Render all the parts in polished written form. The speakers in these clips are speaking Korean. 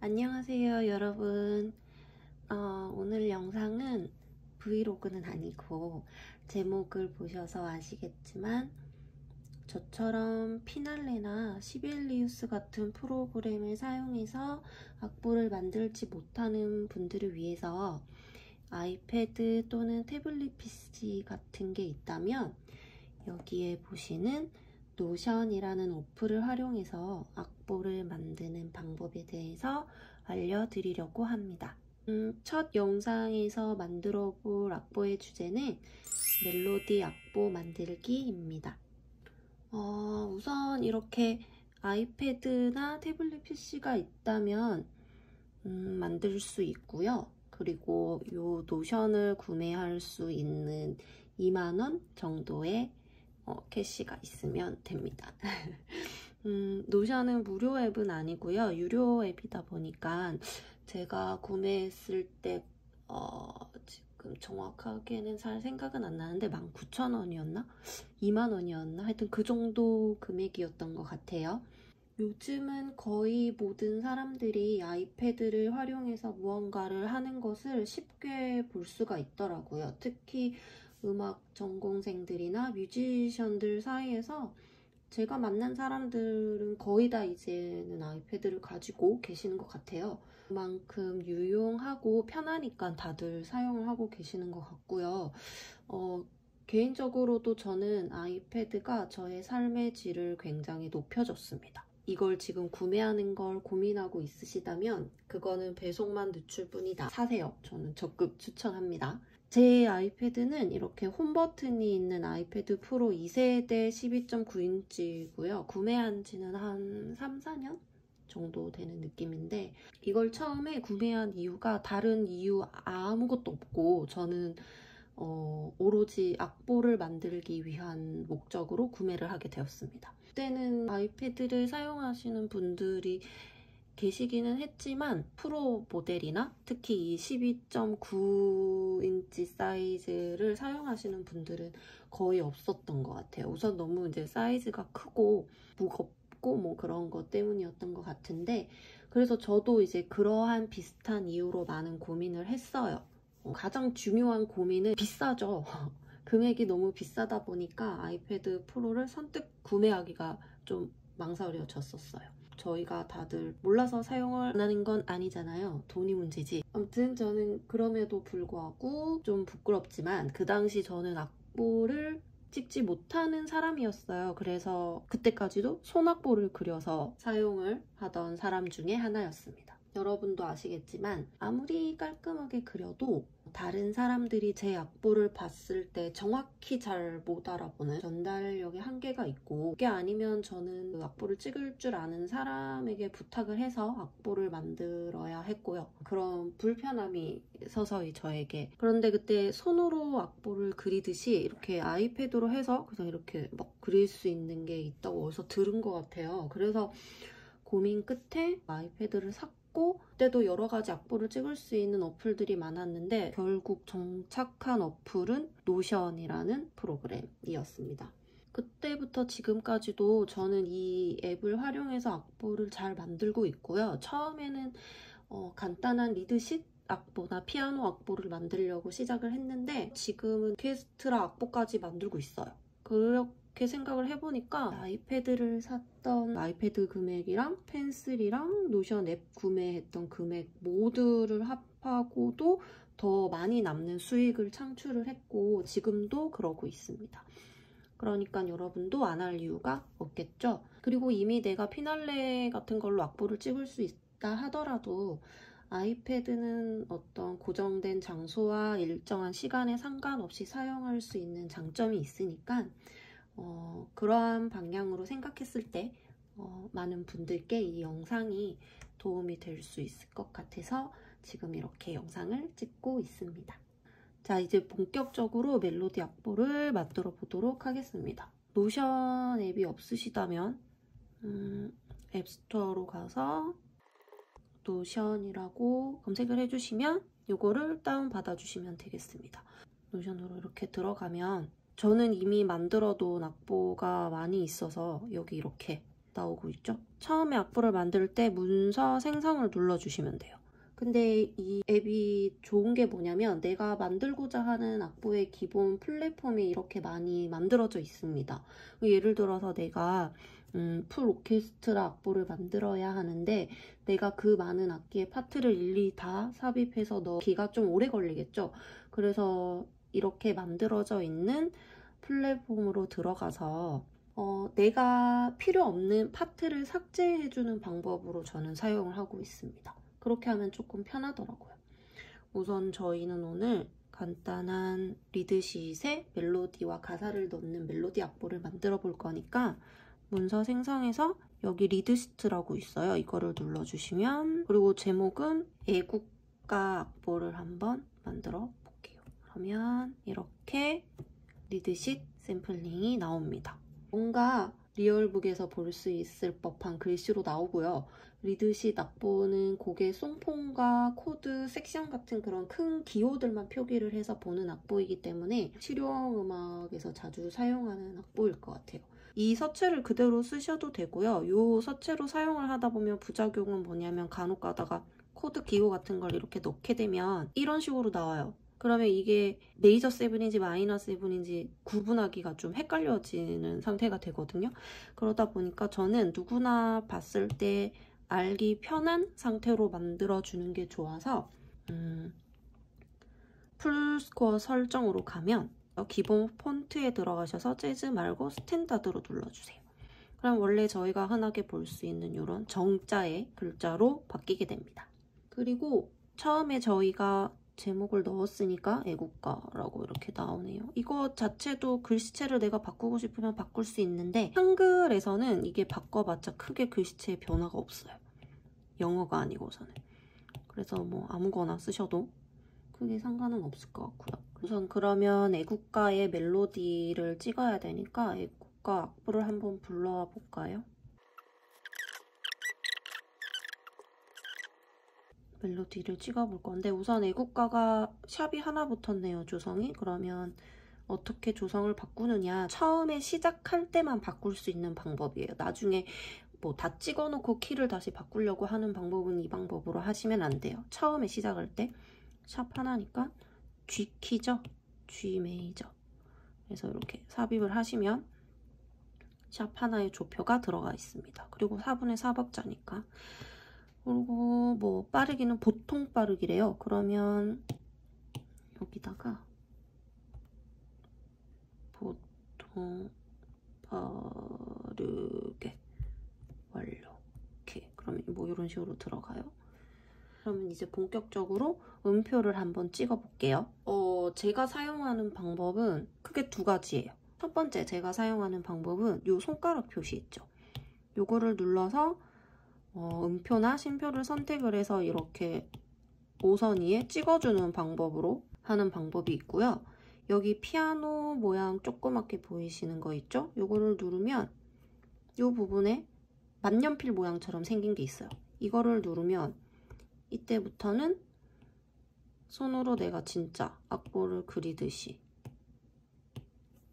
안녕하세요 여러분. 오늘 영상은 브이로그는 아니고 제목을 보셔서 아시겠지만 저처럼 피날레나 시벨리우스 같은 프로그램을 사용해서 악보를 만들지 못하는 분들을 위해서 아이패드 또는 태블릿 PC 같은 게 있다면 여기에 보시는 노션이라는 어플을 활용해서 악보를 만드는 방법에 대해서 알려드리려고 합니다. 첫 영상에서 만들어 볼 악보의 주제는 멜로디 악보 만들기입니다. 우선 이렇게 아이패드나 태블릿 PC가 있다면 만들 수 있고요. 그리고 이 노션을 구매할 수 있는 2만원 정도의 캐시가 있으면 됩니다. 노션은 무료 앱은 아니고요. 유료 앱이다 보니까 제가 구매했을 때 지금 정확하게는 잘 생각은 안 나는데 19,000원이었나? 2만원이었나? 하여튼 그 정도 금액이었던 것 같아요. 요즘은 거의 모든 사람들이 아이패드를 활용해서 무언가를 하는 것을 쉽게 볼 수가 있더라고요. 특히 음악 전공생들이나 뮤지션들 사이에서 제가 만난 사람들은 거의 다 이제는 아이패드를 가지고 계시는 것 같아요. 그만큼 유용하고 편하니까 다들 사용을 하고 계시는 것 같고요. 개인적으로도 저는 아이패드가 저의 삶의 질을 굉장히 높여줬습니다. 이걸 지금 구매하는 걸 고민하고 있으시다면 그거는 배송만 늦출 뿐이다. 사세요. 저는 적극 추천합니다. 제 아이패드는 이렇게 홈 버튼이 있는 아이패드 프로 2세대 12.9인치고요. 구매한 지는 한 3, 4년 정도 되는 느낌인데 이걸 처음에 구매한 이유가 다른 이유 아무것도 없고 저는 오로지 악보를 만들기 위한 목적으로 구매를 하게 되었습니다. 그때는 아이패드를 사용하시는 분들이 계시기는 했지만 프로 모델이나 특히 이 12.9인치 사이즈를 사용하시는 분들은 거의 없었던 것 같아요. 우선 너무 이제 사이즈가 크고 무겁고 뭐 그런 것 때문이었던 것 같은데 그래서 저도 이제 그러한 비슷한 이유로 많은 고민을 했어요. 가장 중요한 고민은 비싸죠. 금액이 너무 비싸다 보니까 아이패드 프로를 선뜻 구매하기가 좀 망설여졌었어요. 저희가 다들 몰라서 사용을 안 하는 건 아니잖아요. 돈이 문제지. 아무튼 저는 그럼에도 불구하고 좀 부끄럽지만 그 당시 저는 악보를 찍지 못하는 사람이었어요. 그래서 그때까지도 손악보를 그려서 사용을 하던 사람 중에 하나였습니다. 여러분도 아시겠지만 아무리 깔끔하게 그려도 다른 사람들이 제 악보를 봤을 때 정확히 잘 못 알아보는 전달력의 한계가 있고 그게 아니면 저는 그 악보를 찍을 줄 아는 사람에게 부탁을 해서 악보를 만들어야 했고요. 그런 불편함이 서서히 저에게. 그런데 그때 손으로 악보를 그리듯이 이렇게 아이패드로 해서 그냥 이렇게 막 그릴 수 있는 게 있다고 어디서 들은 것 같아요. 그래서 고민 끝에 아이패드를 샀고 그때도 여러 가지 악보를 찍을 수 있는 어플들이 많았는데 결국 정착한 어플은 노션이라는 프로그램이었습니다. 그때부터 지금까지도 저는 이 앱을 활용해서 악보를 잘 만들고 있고요. 처음에는 간단한 리드쉿 악보나 피아노 악보를 만들려고 시작을 했는데 지금은 오케스트라 악보까지 만들고 있어요. 그렇게 생각을 해보니까 아이패드를 샀던 아이패드 금액이랑 펜슬이랑 노션 앱 구매했던 금액 모두를 합하고도 더 많이 남는 수익을 창출을 했고 지금도 그러고 있습니다. 그러니까 여러분도 안 할 이유가 없겠죠? 그리고 이미 내가 피날레 같은 걸로 악보를 찍을 수 있다 하더라도 아이패드는 어떤 고정된 장소와 일정한 시간에 상관없이 사용할 수 있는 장점이 있으니까 그러한 방향으로 생각했을 때 많은 분들께 이 영상이 도움이 될 수 있을 것 같아서 지금 이렇게 영상을 찍고 있습니다. 자, 이제 본격적으로 멜로디 악보를 만들어 보도록 하겠습니다. 노션 앱이 없으시다면 앱스토어로 가서 노션이라고 검색을 해주시면 이거를 다운받아 주시면 되겠습니다. 노션으로 이렇게 들어가면 저는 이미 만들어 놓은 악보가 많이 있어서 여기 이렇게 나오고 있죠? 처음에 악보를 만들 때 문서 생성을 눌러주시면 돼요. 근데 이 앱이 좋은 게 뭐냐면 내가 만들고자 하는 악보의 기본 플랫폼이 이렇게 많이 만들어져 있습니다. 예를 들어서 내가 풀 오케스트라 악보를 만들어야 하는데 내가 그 많은 악기의 파트를 일일이 다 삽입해서 넣기가 좀 오래 걸리겠죠. 그래서 이렇게 만들어져 있는 플랫폼으로 들어가서 내가 필요 없는 파트를 삭제해주는 방법으로 저는 사용을 하고 있습니다. 그렇게 하면 조금 편하더라고요. 우선 저희는 오늘 간단한 리드쉿에 멜로디와 가사를 넣는 멜로디 악보를 만들어 볼 거니까 문서 생성해서 여기 리드시트라고 있어요. 이거를 눌러주시면, 그리고 제목은 애국가 악보를 한번 만들어 볼게요. 그러면 이렇게 리드쉿 샘플링이 나옵니다. 뭔가 리얼북에서 볼 수 있을 법한 글씨로 나오고요. 리드쉿 악보는 곡의 송폼과 코드, 섹션 같은 그런 큰 기호들만 표기를 해서 보는 악보이기 때문에 실용 음악에서 자주 사용하는 악보일 것 같아요. 이 서체를 그대로 쓰셔도 되고요. 이 서체로 사용을 하다 보면 부작용은 뭐냐면 간혹 가다가 코드 기호 같은 걸 이렇게 넣게 되면 이런 식으로 나와요. 그러면 이게 메이저 7인지 마이너 7인지 구분하기가 좀 헷갈려지는 상태가 되거든요. 그러다 보니까 저는 누구나 봤을 때 알기 편한 상태로 만들어주는 게 좋아서 풀스코어 설정으로 가면 기본 폰트에 들어가셔서 재즈 말고 스탠다드로 눌러주세요. 그럼 원래 저희가 흔하게 볼 수 있는 이런 정자의 글자로 바뀌게 됩니다. 그리고 처음에 저희가 제목을 넣었으니까 애국가라고 이렇게 나오네요. 이거 자체도 글씨체를 내가 바꾸고 싶으면 바꿀 수 있는데 한글에서는 이게 바꿔봤자 크게 글씨체에 변화가 없어요. 영어가 아니고서는. 그래서 뭐 아무거나 쓰셔도 크게 상관은 없을 것 같고요. 우선 그러면 애국가의 멜로디를 찍어야 되니까 애국가 악보를 한번 불러와 볼까요? 멜로디를 찍어볼 건데 우선 애국가가 샵이 하나 붙었네요, 조성이. 그러면 어떻게 조성을 바꾸느냐, 처음에 시작할 때만 바꿀 수 있는 방법이에요. 나중에 뭐 다 찍어놓고 키를 다시 바꾸려고 하는 방법은 이 방법으로 하시면 안 돼요. 처음에 시작할 때 샵 하나니까 G 키죠? G 메이저. 그래서 이렇게 삽입을 하시면 샵 하나의 조표가 들어가 있습니다. 그리고 4분의 4박자니까. 그리고 뭐 빠르기는 보통 빠르기래요. 그러면 여기다가 보통 빠르게 완료. 이렇게. 그러면 뭐 이런 식으로 들어가요. 그러면 이제 본격적으로 음표를 한번 찍어 볼게요. 제가 사용하는 방법은 크게 두 가지예요. 첫 번째 제가 사용하는 방법은 이 손가락 표시 있죠. 요거를 눌러서 음표나 심표를 선택을 해서 이렇게 오선 위에 찍어주는 방법으로 하는 방법이 있고요. 여기 피아노 모양 조그맣게 보이시는 거 있죠? 요거를 누르면 이 부분에 만년필 모양처럼 생긴 게 있어요. 이거를 누르면 이때부터는 손으로 내가 진짜 악보를 그리듯이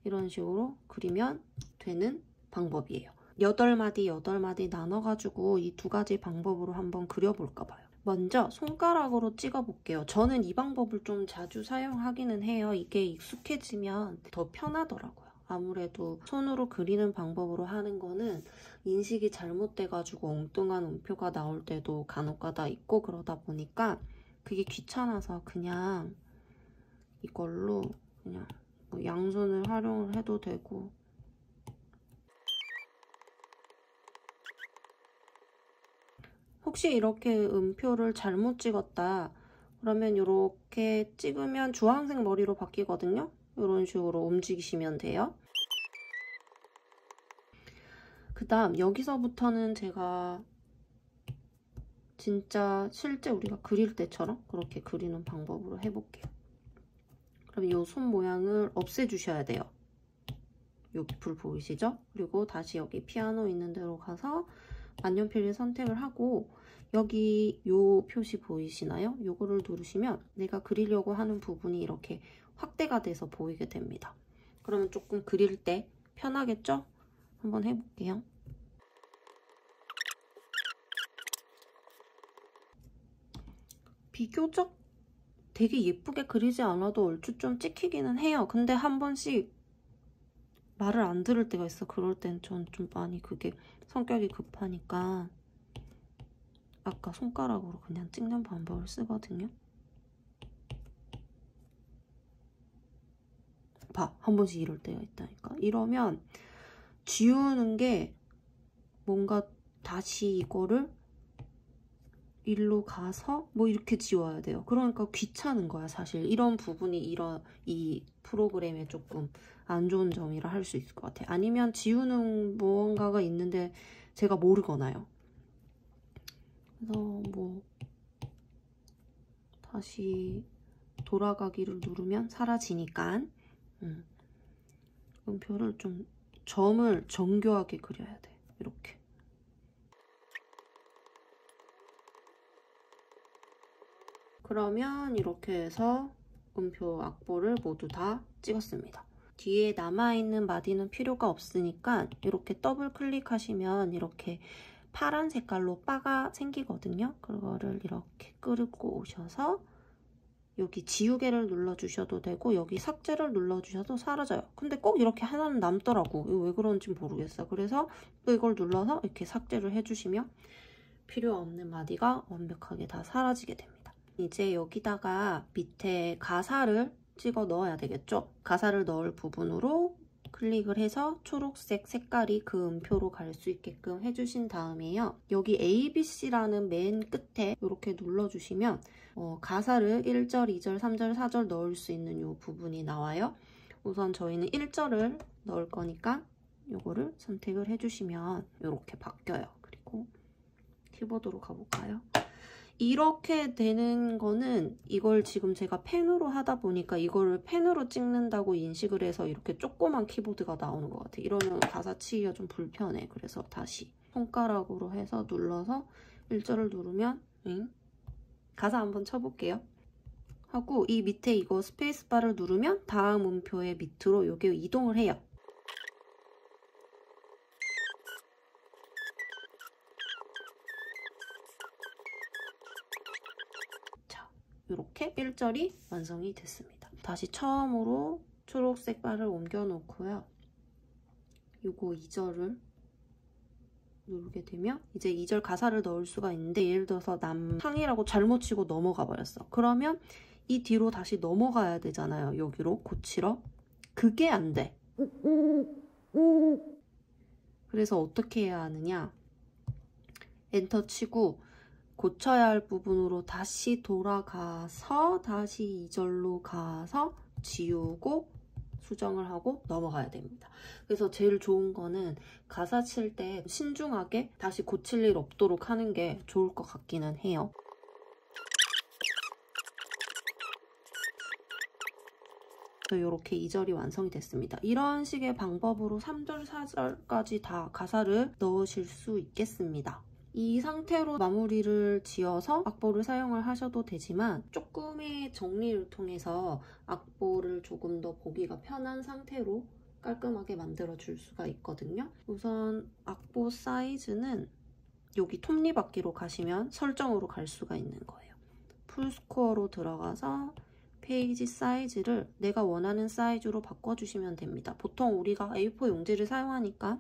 이런 식으로 그리면 되는 방법이에요. 8마디 8마디 나눠가지고 이 두 가지 방법으로 한번 그려볼까 봐요. 먼저 손가락으로 찍어볼게요. 저는 이 방법을 좀 자주 사용하기는 해요. 이게 익숙해지면 더 편하더라고요. 아무래도 손으로 그리는 방법으로 하는 거는 인식이 잘못돼가지고 엉뚱한 음표가 나올 때도 간혹가다 있고 그러다 보니까 그게 귀찮아서 그냥 이걸로 그냥 뭐 양손을 활용을 해도 되고 혹시 이렇게 음표를 잘못 찍었다 그러면 이렇게 찍으면 주황색 머리로 바뀌거든요. 이런 식으로 움직이시면 돼요. 그 다음 여기서부터는 제가 진짜 실제 우리가 그릴 때처럼 그렇게 그리는 방법으로 해볼게요. 그럼 이 손 모양을 없애주셔야 돼요. 여기 불 보이시죠? 그리고 다시 여기 피아노 있는 데로 가서 만년필을 선택을 하고 여기 요 표시 보이시나요? 요거를 누르시면 내가 그리려고 하는 부분이 이렇게 확대가 돼서 보이게 됩니다. 그러면 조금 그릴 때 편하겠죠? 한번 해볼게요. 비교적 되게 예쁘게 그리지 않아도 얼추 좀 찍히기는 해요. 근데 한 번씩 말을 안 들을 때가 있어. 그럴 땐 전 좀 많이 그게 성격이 급하니까 아까 손가락으로 그냥 찍는 방법을 쓰거든요. 봐, 한 번씩 이럴 때가 있다니까. 이러면 지우는 게 뭔가 다시 이거를 일로 가서 뭐 이렇게 지워야 돼요. 그러니까 귀찮은 거야, 사실. 이런 부분이 이 프로그램에 조금 안 좋은 점이라 할 수 있을 것 같아요. 아니면 지우는 무언가가 있는데 제가 모르거나요. 그래서 뭐 다시 돌아가기를 누르면 사라지니까 음표를 좀 점을 정교하게 그려야 돼. 이렇게. 그러면 이렇게 해서 음표 악보를 모두 다 찍었습니다. 뒤에 남아있는 마디는 필요가 없으니까 이렇게 더블 클릭하시면 이렇게 파란 색깔로 바가 생기거든요. 그거를 이렇게 끌고 오셔서 여기 지우개를 눌러주셔도 되고 여기 삭제를 눌러주셔도 사라져요. 근데 꼭 이렇게 하나는 남더라고. 이거 왜 그런지 모르겠어. 그래서 또 이걸 눌러서 이렇게 삭제를 해주시면 필요 없는 마디가 완벽하게 다 사라지게 됩니다. 이제 여기다가 밑에 가사를 찍어 넣어야 되겠죠? 가사를 넣을 부분으로 클릭을 해서 초록색 색깔이 그 음표로 갈 수 있게끔 해주신 다음에요. 여기 ABC라는 맨 끝에 이렇게 눌러주시면 가사를 1절, 2절, 3절, 4절 넣을 수 있는 이 부분이 나와요. 우선 저희는 1절을 넣을 거니까 이거를 선택을 해주시면 이렇게 바뀌어요. 그리고 키보드로 가볼까요? 이렇게 되는 거는 이걸 지금 제가 펜으로 하다 보니까 이거를 펜으로 찍는다고 인식을 해서 이렇게 조그만 키보드가 나오는 것 같아요. 이러면 가사 치기가 좀 불편해. 그래서 다시 손가락으로 해서 눌러서 1절을 누르면 가사 한번 쳐볼게요. 하고 이 밑에 이거 스페이스바를 누르면 다음 음표의 밑으로 이게 이동을 해요. 이렇게 1절이 완성이 됐습니다. 다시 처음으로 초록색 바를 옮겨 놓고요. 요거 2절을 누르게 되면 이제 2절 가사를 넣을 수가 있는데 예를 들어서 남상이라고 잘못 치고 넘어가 버렸어. 그러면 이 뒤로 다시 넘어가야 되잖아요. 여기로 고치러. 그게 안 돼. 그래서 어떻게 해야 하느냐. 엔터 치고 고쳐야 할 부분으로 다시 돌아가서 다시 2절로 가서 지우고 수정을 하고 넘어가야 됩니다. 그래서 제일 좋은 거는 가사 칠 때 신중하게 다시 고칠 일 없도록 하는 게 좋을 것 같기는 해요. 이렇게 2절이 완성이 됐습니다. 이런 식의 방법으로 3절, 4절까지 다 가사를 넣으실 수 있겠습니다. 이 상태로 마무리를 지어서 악보를 사용을 하셔도 되지만 조금의 정리를 통해서 악보를 조금 더 보기가 편한 상태로 깔끔하게 만들어 줄 수가 있거든요. 우선 악보 사이즈는 여기 톱니바퀴로 가시면 설정으로 갈 수가 있는 거예요. 풀스코어로 들어가서 페이지 사이즈를 내가 원하는 사이즈로 바꿔주시면 됩니다. 보통 우리가 A4 용지를 사용하니까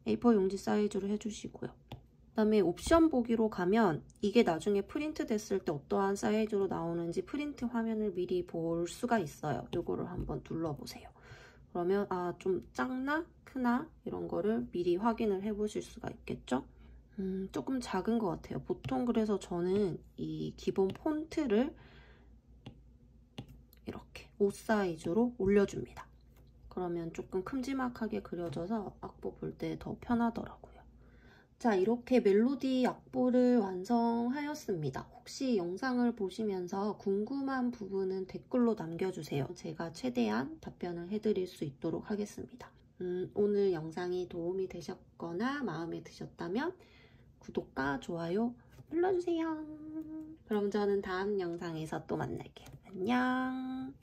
A4 용지 사이즈로 해주시고요. 그다음에 옵션 보기로 가면 이게 나중에 프린트 됐을 때 어떠한 사이즈로 나오는지 프린트 화면을 미리 볼 수가 있어요. 이거를 한번 눌러보세요. 그러면 좀 작나 크나 이런 거를 미리 확인을 해보실 수가 있겠죠? 조금 작은 것 같아요. 보통 그래서 저는 이 기본 폰트를 이렇게 5 사이즈로 올려줍니다. 그러면 조금 큼지막하게 그려져서 악보 볼 때 더 편하더라고요. 자, 이렇게 멜로디 악보를 완성하였습니다. 혹시 영상을 보시면서 궁금한 부분은 댓글로 남겨주세요. 제가 최대한 답변을 해드릴 수 있도록 하겠습니다. 오늘 영상이 도움이 되셨거나 마음에 드셨다면 구독과 좋아요 눌러주세요. 그럼 저는 다음 영상에서 또 만날게요. 안녕.